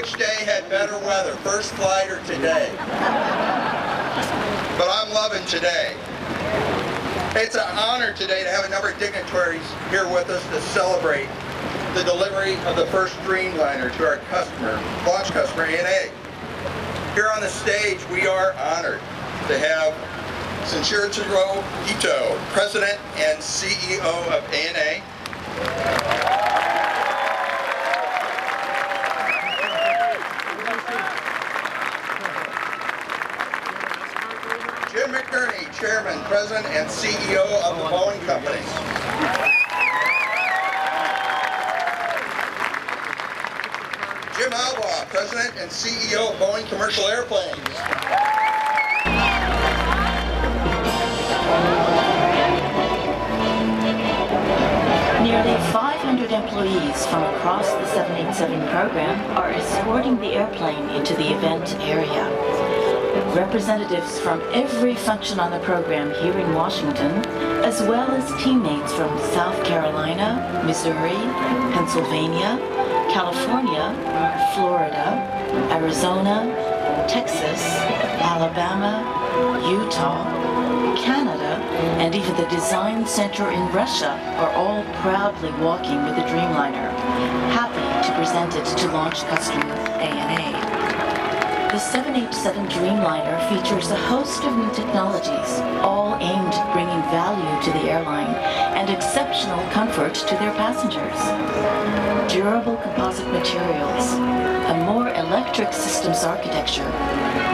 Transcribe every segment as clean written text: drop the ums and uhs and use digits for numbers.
Which day had better weather, first flight or today? But I'm loving today. It's an honor today to have a number of dignitaries here with us to celebrate the delivery of the first Dreamliner to our customer, launch customer, ANA. Here on the stage, we are honored to have Shinichiro Ito, President and CEO of ANA. Jim McNerney, Chairman, President, and CEO of the Boeing Company. Jim Albaugh, President and CEO of Boeing Commercial Airplanes. Nearly 500 employees from across the 787 program are escorting the airplane into the event area. Representatives from every function on the program here in Washington, as well as teammates from South Carolina, Missouri, Pennsylvania, California, Florida, Arizona, Texas, Alabama, Utah, Canada, and even the design center in Russia are all proudly walking with the Dreamliner, happy to present it to launch customer ANA. The 787 Dreamliner features a host of new technologies, all aimed at bringing value to the airline and exceptional comfort to their passengers. Durable composite materials, a more electric systems architecture,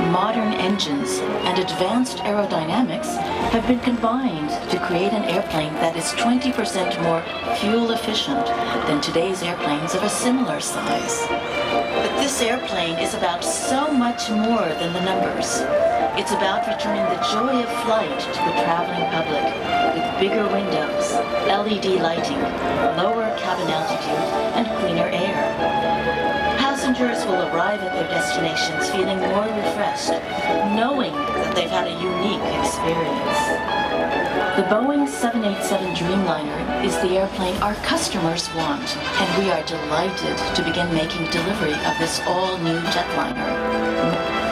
modern engines, and advanced aerodynamics have been combined to create an airplane that is 20% more fuel efficient than today's airplanes of a similar size. But this airplane is about so much more than the numbers. It's about returning the joy of flight to the traveling public with bigger windows, LED lighting, lower cabin altitude, and cleaner air. Passengers will arrive at their destinations feeling more refreshed, knowing that they've had a unique experience. The Boeing 787 Dreamliner is the airplane our customers want, and we are delighted to begin making delivery of this all-new jetliner.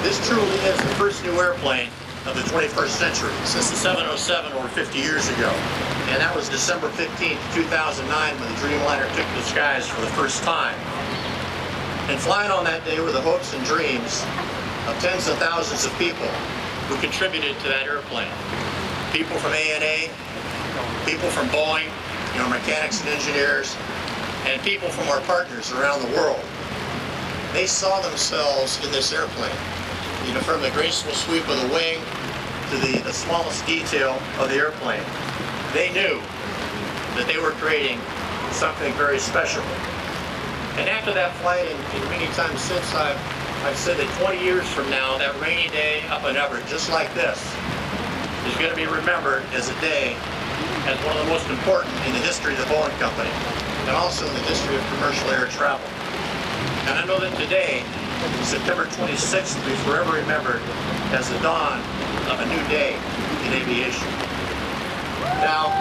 This truly is the first new airplane of the 21st century since the 707 over 50 years ago. And that was December 15th, 2009 when the Dreamliner took the skies for the first time. And flying on that day were the hopes and dreams of tens of thousands of people who contributed to that airplane. People from ANA, people from Boeing, mechanics and engineers, and people from our partners around the world. They saw themselves in this airplane. From the graceful sweep of the wing to the smallest detail of the airplane. They knew that they were creating something very special. And after that flight, and many times since, I've said that 20 years from now, that rainy day up in Everett, just like this, is going to be remembered as a day as one of the most important in the history of the Boeing Company, and also in the history of commercial air travel. And I know that today, September 26th will be forever remembered as the dawn of a new day in aviation. Now,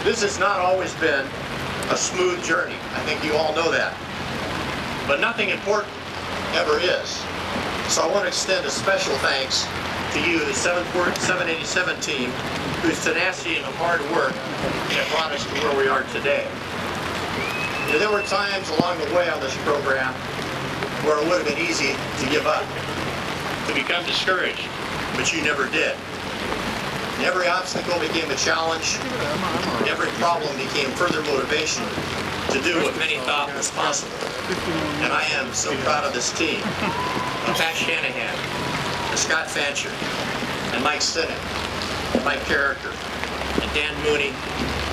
this has not always been a smooth journey. I think you all know that. But nothing important ever is. So I want to extend a special thanks to you, the 787 team, whose tenacity and hard work have brought us to where we are today. There were times along the way on this program where it would have been easy to give up, to become discouraged, but you never did. Every obstacle became a challenge. Every problem became further motivation to do what many thought was possible. And I am so proud of this team, of Pat Shanahan, and Scott Fancher, and Mike Sinnott, and Mike Carricker, and Dan Mooney,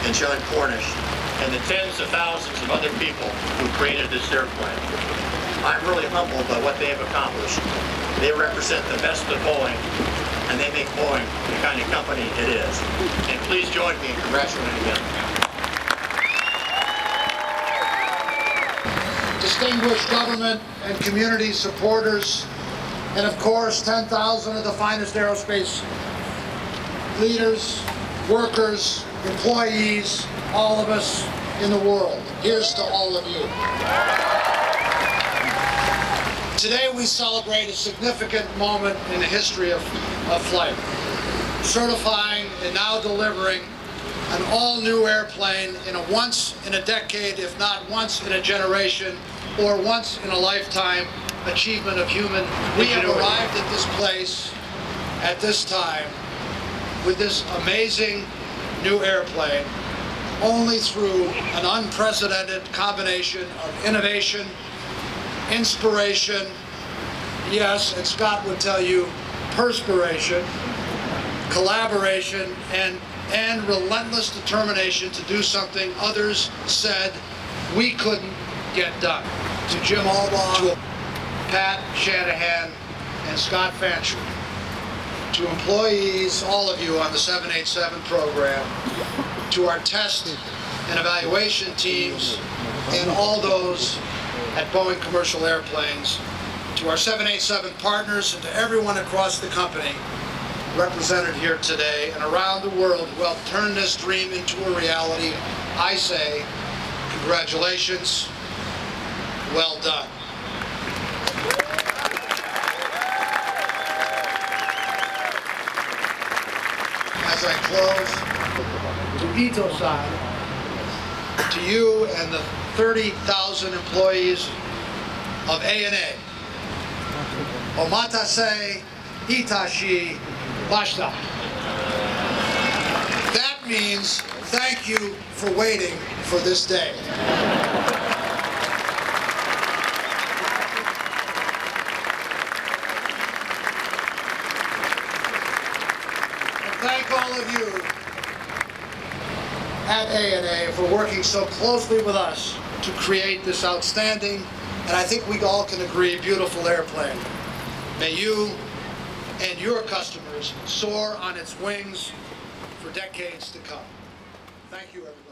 and John Cornish, and the tens of thousands of other people who created this airplane. I'm really humbled by what they have accomplished. They represent the best of Boeing, and they make Boeing the kind of company it is. And please join me in congratulating them. Distinguished government and community supporters, and of course 10,000 of the finest aerospace leaders, workers, employees, all of us in the world. Here's to all of you. Today we celebrate a significant moment in the history of flight, certifying and now delivering an all-new airplane in a once-in-a-decade, if not once-in-a-generation, or once-in-a-lifetime achievement of human ingenuity. We have arrived at this place at this time with this amazing new airplane only through an unprecedented combination of innovation, inspiration, yes, and Scott would tell you, perspiration, collaboration, and relentless determination to do something others said we couldn't get done. To Jim Albaugh, to Pat Shanahan, and Scott Fancher, to employees, all of you on the 787 program, to our test and evaluation teams, and all those at Boeing Commercial Airplanes, to our 787 partners, and to everyone across the company represented here today and around the world who helped turn this dream into a reality, I say, congratulations, well done. As I close, to Ito-san, to you and the 30,000 employees of ANA, omatase itashi mashita. That means thank you for waiting for this day. Thank all of you at ANA for working so closely with us to create this outstanding, and I think we all can agree, beautiful airplane. May you and your customers soar on its wings for decades to come. Thank you, everybody.